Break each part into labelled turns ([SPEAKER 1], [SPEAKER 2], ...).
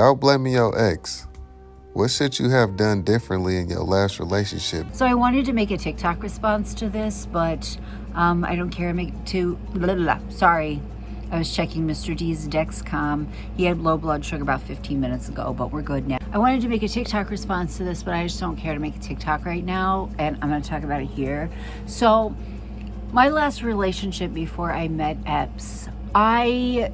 [SPEAKER 1] without blaming your ex, what should you have done differently in your last relationship?
[SPEAKER 2] So I wanted to make a TikTok response to this, but I don't care. Sorry. I was checking Mr. D's Dexcom. He had low blood sugar about 15 minutes ago, but we're good now. I wanted to make a TikTok response to this, but I just don't care to make a TikTok right now, and I'm going to talk about it here. So my last relationship before I met Epps, I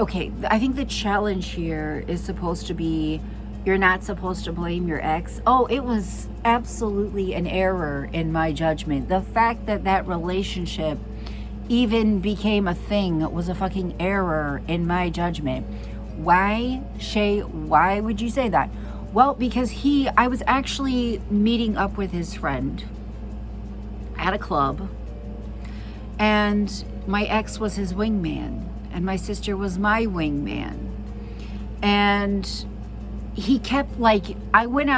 [SPEAKER 2] think the challenge here is supposed to be you're not supposed to blame your ex. Oh, it was absolutely an error in my judgment. The fact that that relationship even became a thing was a fucking error in my judgment. Why, Shay, why would you say that? Well, because I was actually meeting up with his friend at a club, and my ex was his wingman, and my sister was my wingman. And he kept I wouldn't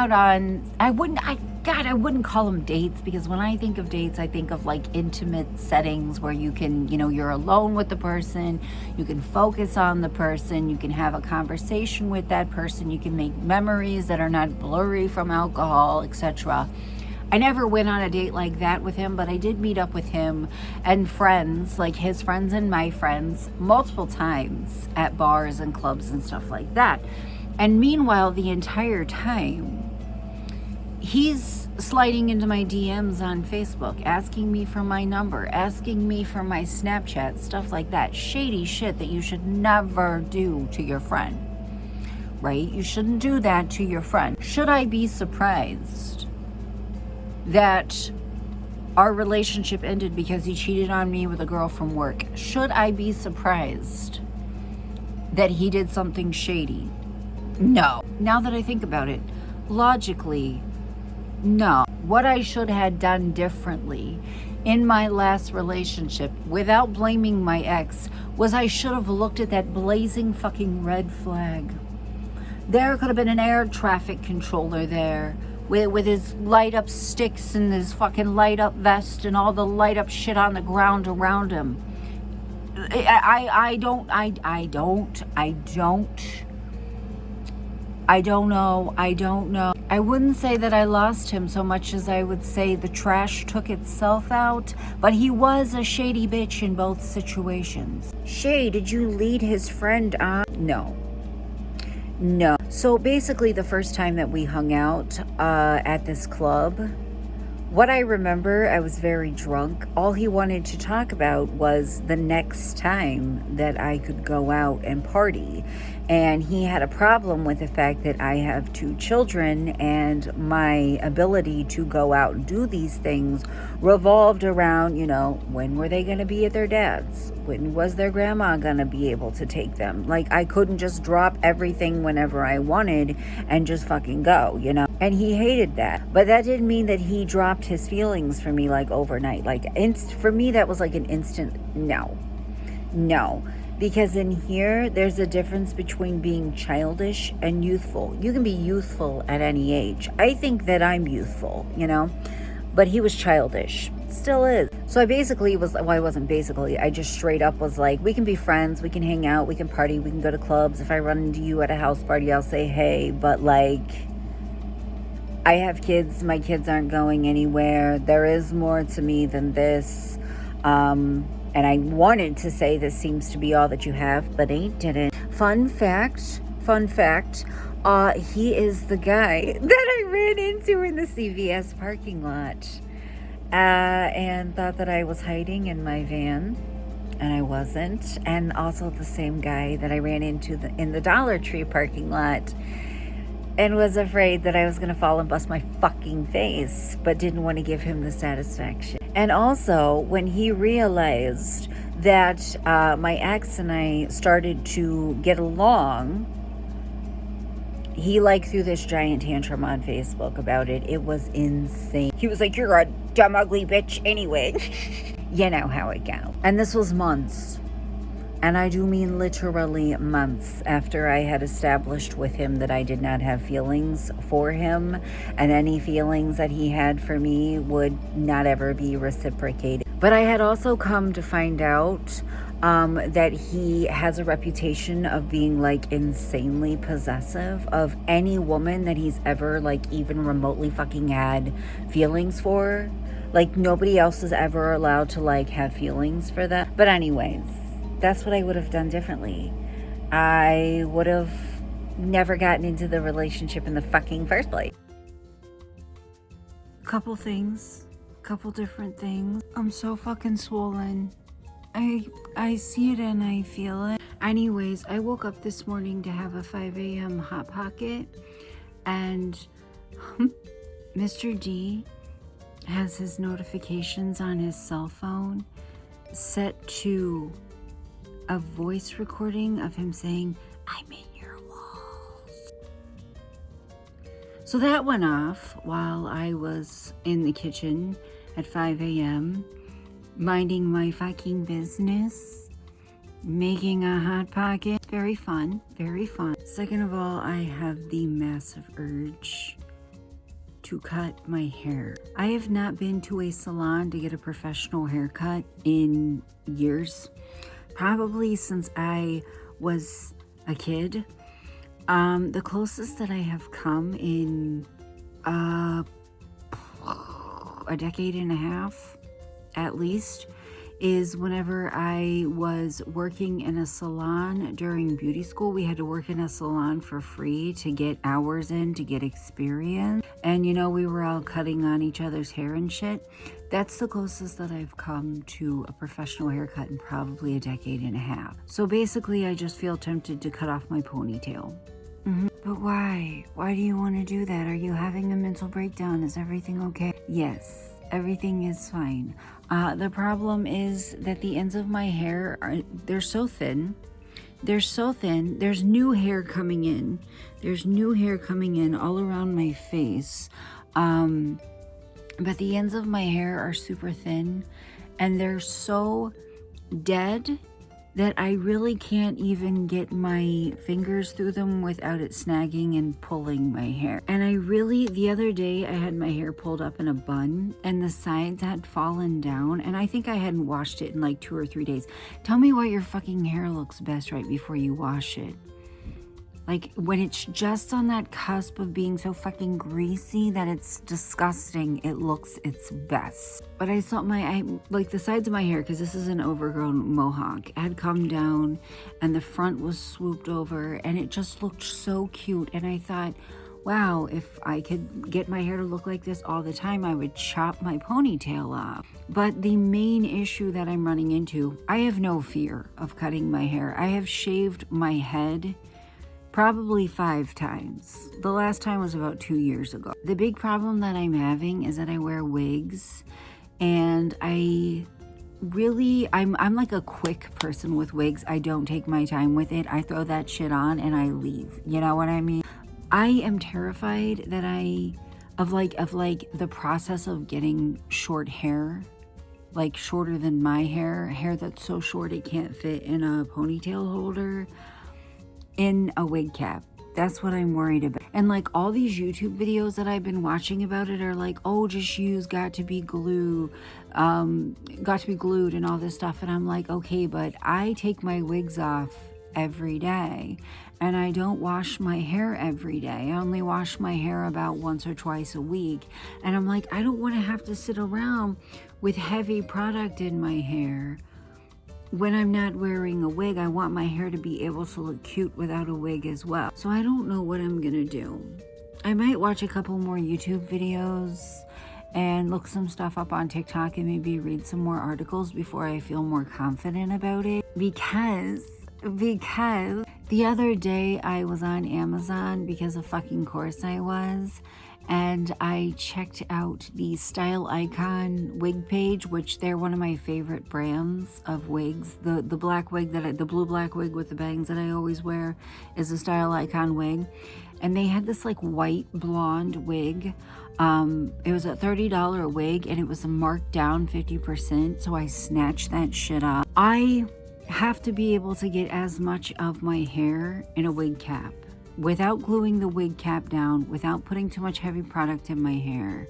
[SPEAKER 2] call them dates, because when I think of dates, I think of intimate settings where you can, you're alone with the person, you can focus on the person, you can have a conversation with that person, you can make memories that are not blurry from alcohol, etc. I never went on a date like that with him, but I did meet up with him and friends, like his friends and my friends, multiple times at bars and clubs and stuff like that. And meanwhile, the entire time, he's sliding into my DMs on Facebook, asking me for my number, asking me for my Snapchat, stuff like that. Shady shit that you should never do to your friend, right? You shouldn't do that to your friend. Should I be surprised that our relationship ended because he cheated on me with a girl from work? Should I be surprised that he did something shady? No. Now that I think about it, logically, no. What I should have done differently in my last relationship, without blaming my ex, was I should have looked at that blazing fucking red flag. There could have been an air traffic controller there with his light up sticks and his fucking light up vest and all the light up shit on the ground around him. I don't know. I wouldn't say that I lost him so much as I would say the trash took itself out, but he was a shady bitch in both situations. Shay, did you lead his friend on? No. So basically the first time that we hung out at this club, what I remember, I was very drunk. All he wanted to talk about was the next time that I could go out and party. And he had a problem with the fact that I have 2 children, and my ability to go out and do these things revolved around, when were they going to be at their dad's? When was their grandma going to be able to take them? I couldn't just drop everything whenever I wanted and just fucking go, And he hated that. But that didn't mean that he dropped his feelings for me overnight. For me, that was an instant no. Because in here, there's a difference between being childish and youthful. You can be youthful at any age. I think that I'm youthful, but he was childish. Still is. So I just straight up was we can be friends, we can hang out, we can party, we can go to clubs. If I run into you at a house party, I'll say, hey, but I have kids, my kids aren't going anywhere. There is more to me than this. And I wanted to say this seems to be all that you have, but he didn't. Fun fact, he is the guy that I ran into in the CVS parking lot and thought that I was hiding in my van, and I wasn't. And also the same guy that I ran into in the Dollar Tree parking lot and was afraid that I was going to fall and bust my fucking face, but didn't want to give him the satisfaction. And also, when he realized that my ex and I started to get along, he threw this giant tantrum on Facebook about it. It was insane. He was like, you're a dumb, ugly bitch anyway. You know how it goes. And this was months. And I do mean literally months after I had established with him that I did not have feelings for him, and any feelings that he had for me would not ever be reciprocated. But I had also come to find out that he has a reputation of being like insanely possessive of any woman that he's ever like even remotely fucking had feelings for. Like nobody else is ever allowed to like have feelings for that. But anyways, that's what I would have done differently. I would have never gotten into the relationship in the fucking first place. Couple different things. I'm so fucking swollen. I see it and I feel it. Anyways, I woke up this morning to have a 5 a.m. Hot Pocket, and Mr. D has his notifications on his cell phone set to a voice recording of him saying, "I'm in your walls." So that went off while I was in the kitchen at 5 a.m. minding my fucking business, making a Hot Pocket. Very fun, very fun. Second of all, I have the massive urge to cut my hair. I have not been to a salon to get a professional haircut in years, probably since I was a kid. The closest that I have come in a decade and a half at least is whenever I was working in a salon during beauty school. We had to work in a salon for free to get hours in, to get experience. And you know, we were all cutting on each other's hair and shit. That's the closest that I've come to a professional haircut in probably a decade and a half. So basically, I just feel tempted to cut off my ponytail. But why? Why do you want to do that? Are you having a mental breakdown? Is everything okay? Yes, everything is fine. The problem is that the ends of my hair, they're so thin. They're so thin. There's new hair coming in. There's new hair coming in all around my face. But the ends of my hair are super thin, and they're so dead that I really can't even get my fingers through them without it snagging and pulling my hair. And the other day I had my hair pulled up in a bun and the sides had fallen down, and I think I hadn't washed it in like 2 or 3 days. Tell me why your fucking hair looks best right before you wash it. Like when it's just on that cusp of being so fucking greasy that it's disgusting, it looks its best. But I saw like the sides of my hair, because this is an overgrown mohawk, had come down and the front was swooped over and it just looked so cute. And I thought, wow, if I could get my hair to look like this all the time, I would chop my ponytail off. But the main issue that I'm running into, I have no fear of cutting my hair. I have shaved my head probably 5 times. The last time was about 2 years ago. The big problem that I'm having is that I wear wigs, and I'm like a quick person with wigs. I don't take my time with it. I throw that shit on and I leave. You know what I mean? I am terrified that of the process of getting short hair, like shorter than my hair that's so short it can't fit in a ponytail holder, in a wig cap. That's what I'm worried about. And like all these YouTube videos that I've been watching about it are like, oh, just use got to be glued and all this stuff. And I'm like, okay, but I take my wigs off every day and I don't wash my hair every day. I only wash my hair about once or twice a week. And I'm like, I don't want to have to sit around with heavy product in my hair when I'm not wearing a wig. I want my hair to be able to look cute without a wig as well. So I don't know what I'm gonna do. I might watch a couple more YouTube videos and look some stuff up on TikTok and maybe read some more articles before I feel more confident about it. Because the other day I was on Amazon, because of fucking course I was, and I checked out the Style Icon wig page, which they're one of my favorite brands of wigs. The black wig the blue black wig with the bangs that I always wear is a Style Icon wig. And they had this like white blonde wig. It was a $30 wig and it was marked down 50%. So I snatched that shit up. I have to be able to get as much of my hair in a wig cap without gluing the wig cap down, without putting too much heavy product in my hair.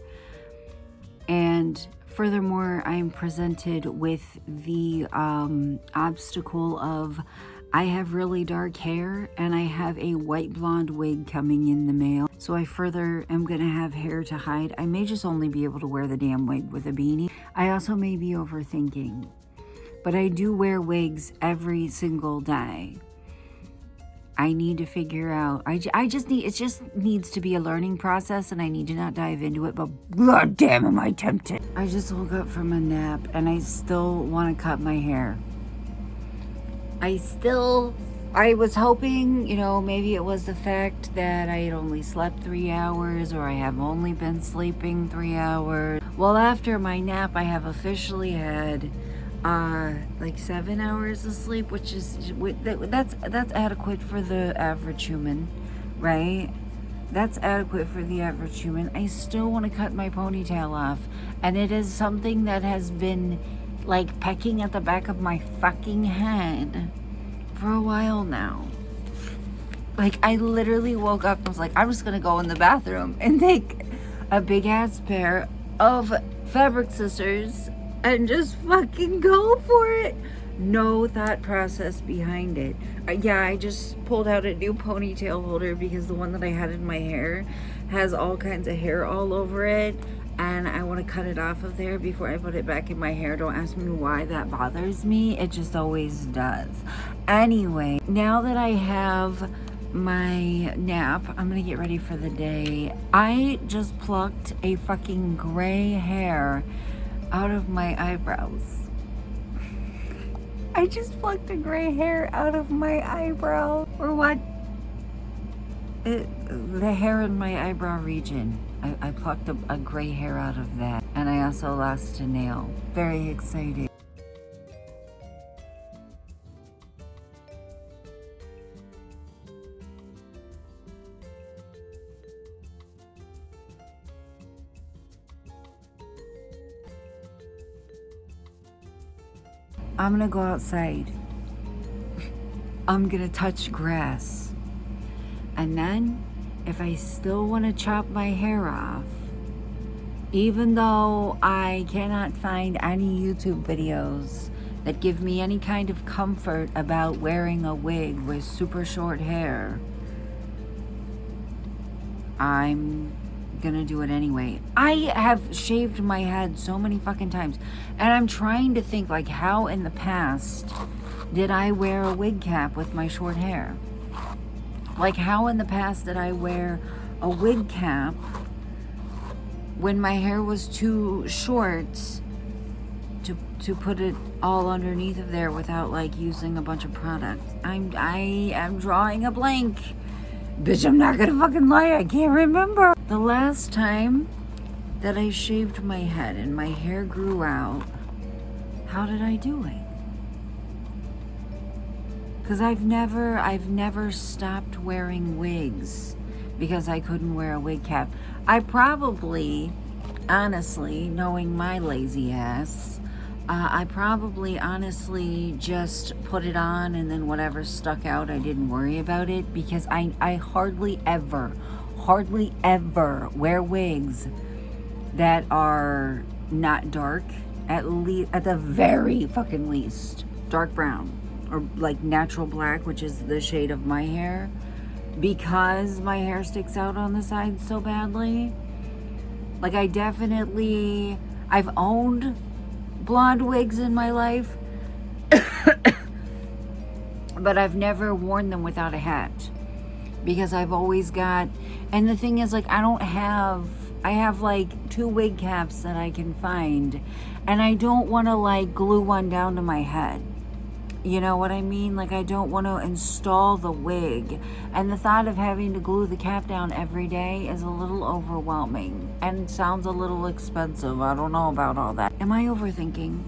[SPEAKER 2] And Furthermore, I'm presented with the obstacle of I have really dark hair and I have a white blonde wig coming in the mail. So I further am going to have hair to hide. I may just only be able to wear the damn wig with a beanie. I also may be overthinking, but I do wear wigs every single day. I need to figure out, I just need, it just needs to be a learning process, and I need to not dive into it, but god damn am I tempted. I just woke up from a nap and I still want to cut my hair. I was hoping, maybe it was the fact that I had only slept 3 hours, or I have only been sleeping 3 hours. Well, after my nap, I have officially had like 7 hours of sleep, which is that's adequate for the average human, right? That's adequate for the average human. I still want to cut my ponytail off, and it is something that has been like pecking at the back of my fucking head for a while now. Like, I literally woke up and was like, I'm just gonna go in the bathroom and take a big ass pair of fabric scissors and just fucking go for it. No thought process behind it. I just pulled out a new ponytail holder because the one that I had in my hair has all kinds of hair all over it, and I want to cut it off of there before I put it back in my hair. Don't ask me why that bothers me. It just always does. Anyway, now that I have my nap, I'm gonna get ready for the day. I just plucked a fucking gray hair out of my eyebrows. I just plucked a gray hair out of my eyebrow. Or what? The hair in my eyebrow region. I plucked a gray hair out of that. And I also lost a nail. Very exciting. I'm gonna go outside. I'm gonna touch grass. And then, if I still wanna chop my hair off, even though I cannot find any YouTube videos that give me any kind of comfort about wearing a wig with super short hair, I'm gonna do it anyway. I have shaved my head so many fucking times, and I'm trying to think, like, how in the past did I wear a wig cap with my short hair? Like, how in the past did I wear a wig cap when my hair was too short to put it all underneath of there without, like, using a bunch of product? I am drawing a blank. Bitch, I'm not gonna fucking lie, I can't remember. The last time that I shaved my head and my hair grew out, how did I do it? Because I've never stopped wearing wigs because I couldn't wear a wig cap. I probably, honestly, knowing my lazy ass, I probably honestly just put it on, and then whatever stuck out, I didn't worry about it, because I hardly ever wear wigs that are not dark, at the very fucking least dark brown, or like natural black, which is the shade of my hair, because my hair sticks out on the sides so badly. Like, I've owned blonde wigs in my life, but I've never worn them without a hat, because I've always got, and the thing is, like, I have like 2 wig caps that I can find, and I don't want to like glue one down to my head. You know what I mean? Like, I don't want to install the wig. And the thought of having to glue the cap down every day is a little overwhelming. And sounds a little expensive. I don't know about all that. Am I overthinking?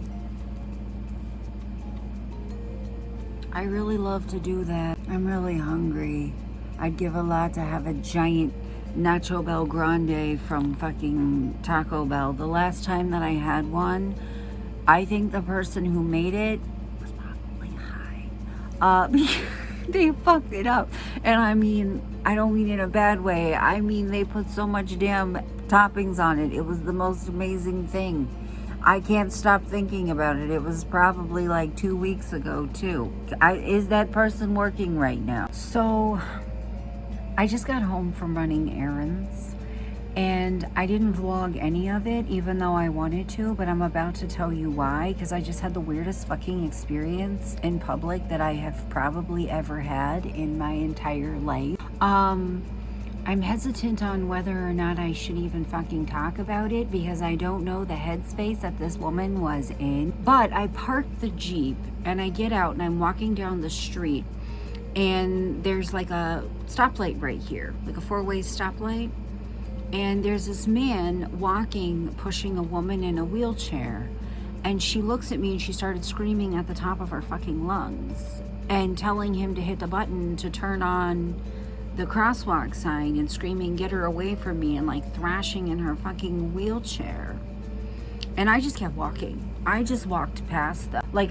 [SPEAKER 2] I really love to do that. I'm really hungry. I'd give a lot to have a giant Nacho Bell Grande from fucking Taco Bell. The last time that I had one, I think the person who made it, they fucked it up. And I mean, I don't mean in a bad way. I mean, they put so much damn toppings on it. It was the most amazing thing. I can't stop thinking about it. It was probably like 2 weeks ago too. Is that person working right now? So I just got home from running errands and I didn't vlog any of it even though I wanted to, but I'm about to tell you why, because I just had the weirdest fucking experience in public that I have probably ever had in my entire life. I'm hesitant on whether or not I should even fucking talk about it because I don't know the headspace that this woman was in. But I parked the Jeep and I get out and I'm walking down the street and there's like a stoplight right here, like a 4-way stoplight. And there's this man walking, pushing a woman in a wheelchair. And she looks at me and she started screaming at the top of her fucking lungs and telling him to hit the button to turn on the crosswalk sign and screaming, get her away from me, and like thrashing in her fucking wheelchair. And I just kept walking. I just walked past them. Like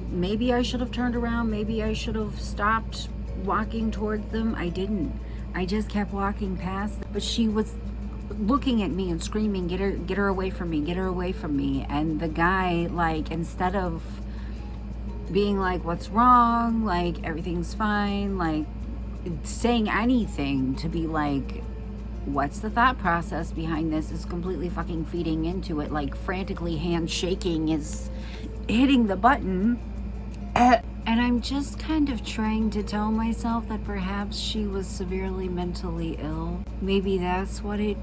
[SPEAKER 2] maybe I should have turned around. Maybe I should have stopped walking towards them. I didn't. I just kept walking past them. But she was looking at me and screaming, get her away from me, get her away from me. And the guy, like, instead of being like, what's wrong? Like, everything's fine. Like, saying anything to be like, what's the thought process behind this, is completely fucking feeding into it, like frantically hand shaking is hitting the button. And I'm just kind of trying to tell myself that perhaps she was severely mentally ill. Maybe that's what it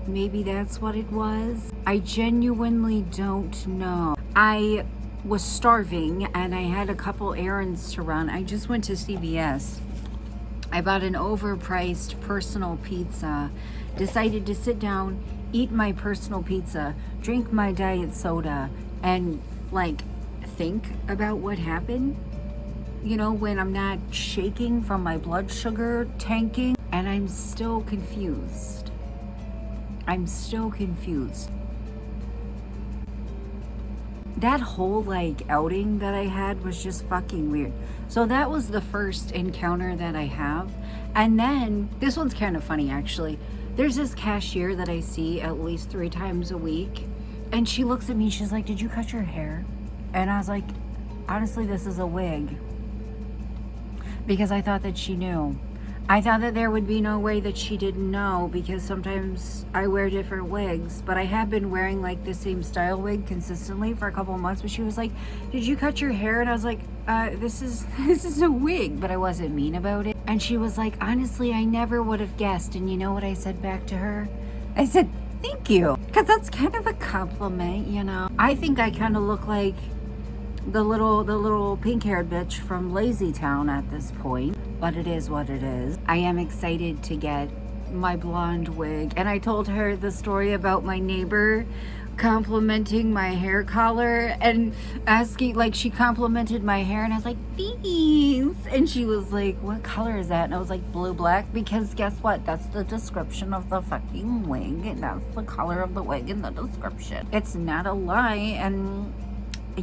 [SPEAKER 2] was. I genuinely don't know. I was starving and I had a couple errands to run. I just went to CVS. I bought an overpriced personal pizza, decided to sit down, eat my personal pizza, drink my diet soda, and like think about what happened. You know, when I'm not shaking from my blood sugar tanking, and I'm still confused. That whole like outing that I had was just fucking weird. So that was the first encounter that I have. And then this one's kind of funny actually. There's this cashier that I see at least 3 times a week, and she looks at me, she's like, did you cut your hair? And I was like, honestly, this is a wig. Because I thought that she knew. I thought that there would be no way that she didn't know, because sometimes I wear different wigs, but I have been wearing like the same style wig consistently for a couple of months. But she was like, did you cut your hair? And I was like, this is a wig, but I wasn't mean about it. And she was like, honestly, I never would have guessed. And you know what I said back to her? I said, thank you. Because that's kind of a compliment, you know. I think I kind of look like the little pink-haired bitch from Lazy Town at this point, but it is what it is. I am excited to get my blonde wig, and I told her the story about my neighbor complimenting my hair color and asking, like, she complimented my hair, and I was like, thanks, and she was like, what color is that? And I was like, blue black, because guess what, that's the description of the fucking wig, and that's the color of the wig in the description. It's not a lie. And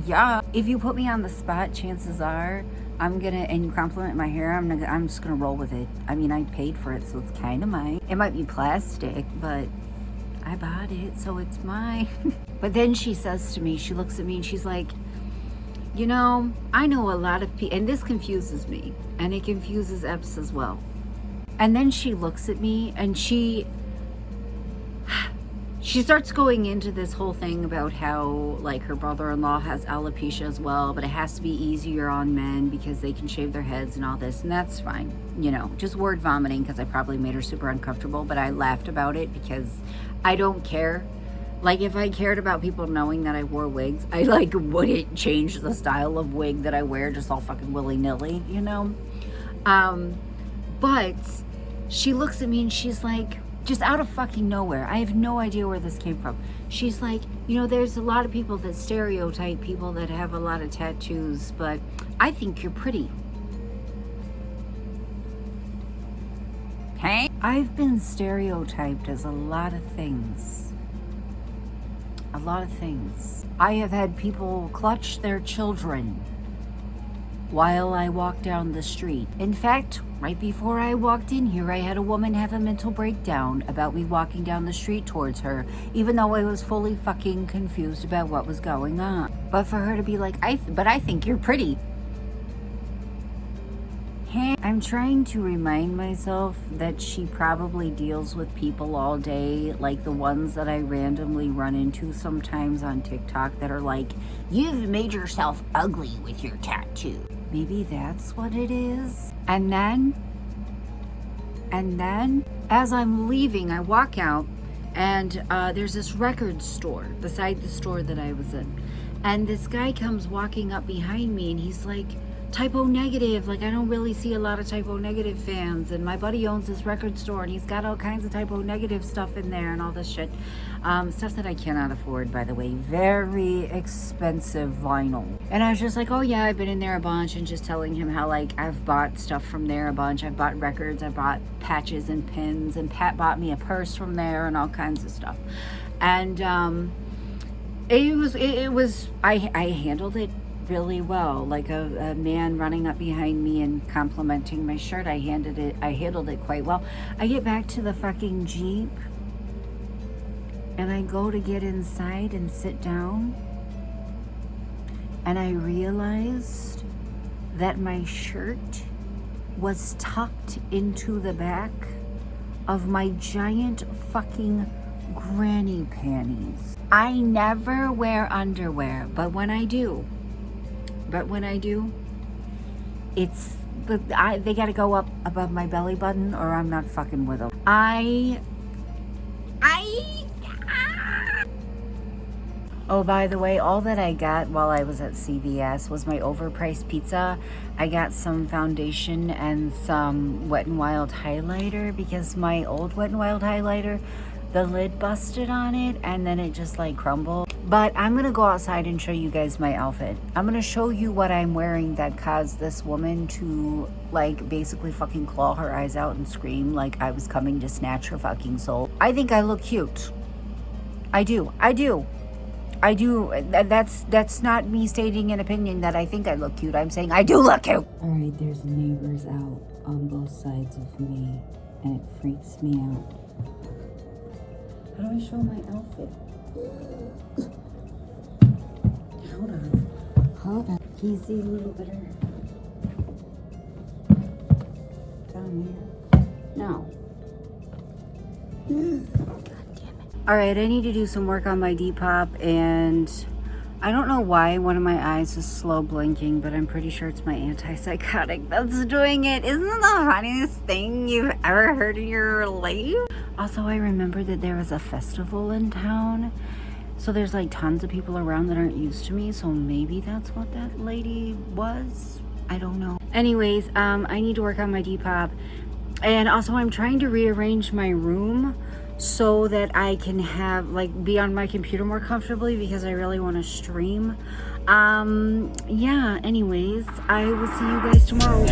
[SPEAKER 2] yeah, if you put me on the spot, chances are and you compliment my hair, I'm just gonna roll with it. I mean, I paid for it, so it's kind of mine. It might be plastic, but I bought it, so it's mine. But then she says to me, she looks at me and she's like, you know, I know a lot of people, and this confuses me, and it confuses Epps as well. And then she looks at me and she starts going into this whole thing about how, like, her brother-in-law has alopecia as well, but it has to be easier on men because they can shave their heads and all this, and that's fine. You know, just word vomiting because I probably made her super uncomfortable, but I laughed about it because I don't care. Like, if I cared about people knowing that I wore wigs, I, like, wouldn't change the style of wig that I wear just all fucking willy-nilly, you know? But she looks at me and she's like, just out of fucking nowhere, I have no idea where this came from. She's like, you know, there's a lot of people that stereotype people that have a lot of tattoos, but I think you're pretty. Hey? I've been stereotyped as a lot of things. A lot of things. I have had people clutch their children while I walked down the street. In fact, right before I walked in here, I had a woman have a mental breakdown about me walking down the street towards her, even though I was fully fucking confused about what was going on. But for her to be like, I think you're pretty. I'm trying to remind myself that she probably deals with people all day, like the ones that I randomly run into sometimes on TikTok that are like, you've made yourself ugly with your tattoo. Maybe that's what it is. And then, as I'm leaving, I walk out and there's this record store beside the store that I was in. And this guy comes walking up behind me and he's like, Typo Negative, like I don't really see a lot of Typo Negative fans, and my buddy owns this record store and he's got all kinds of Typo Negative stuff in there and all this shit, stuff that I cannot afford, by the way, very expensive vinyl. And I was just like, oh yeah, I've been in there a bunch, and just telling him how like I've bought stuff from there a bunch. I've bought records, I bought patches and pins, and Pat bought me a purse from there and all kinds of stuff. And it was I handled it really well, like a man running up behind me and complimenting my shirt. I handled it quite well. I get back to the fucking Jeep and I go to get inside and sit down, and I realized that my shirt was tucked into the back of my giant fucking granny panties. I never wear underwear, but when I do, it's they gotta go up above my belly button or I'm not fucking with them. Oh, by the way, all that I got while I was at CVS was my overpriced pizza. I got some foundation and some Wet n Wild highlighter because my old Wet n Wild highlighter, the lid busted on it and then it just like crumbled. But I'm gonna go outside and show you guys my outfit. I'm gonna show you what I'm wearing that caused this woman to like basically fucking claw her eyes out and scream like I was coming to snatch her fucking soul. I think I look cute. I do. That's not me stating an opinion that I think I look cute. I'm saying I do look cute. All right, there's neighbors out on both sides of me and it freaks me out. How do I show my outfit? Hold on. Can you see a little better? Down here? No. God damn it. Alright, I need to do some work on my Depop, and I don't know why one of my eyes is slow blinking, but I'm pretty sure it's my antipsychotic that's doing it. Isn't that the funniest thing you've ever heard in your life? Also, I remember that there was a festival in town, so there's like tons of people around that aren't used to me, so maybe that's what that lady was. I don't know. Anyways, I need to work on my Depop, and also I'm trying to rearrange my room so that I can have like be on my computer more comfortably because I really want to stream. Yeah, anyways, I will see you guys tomorrow.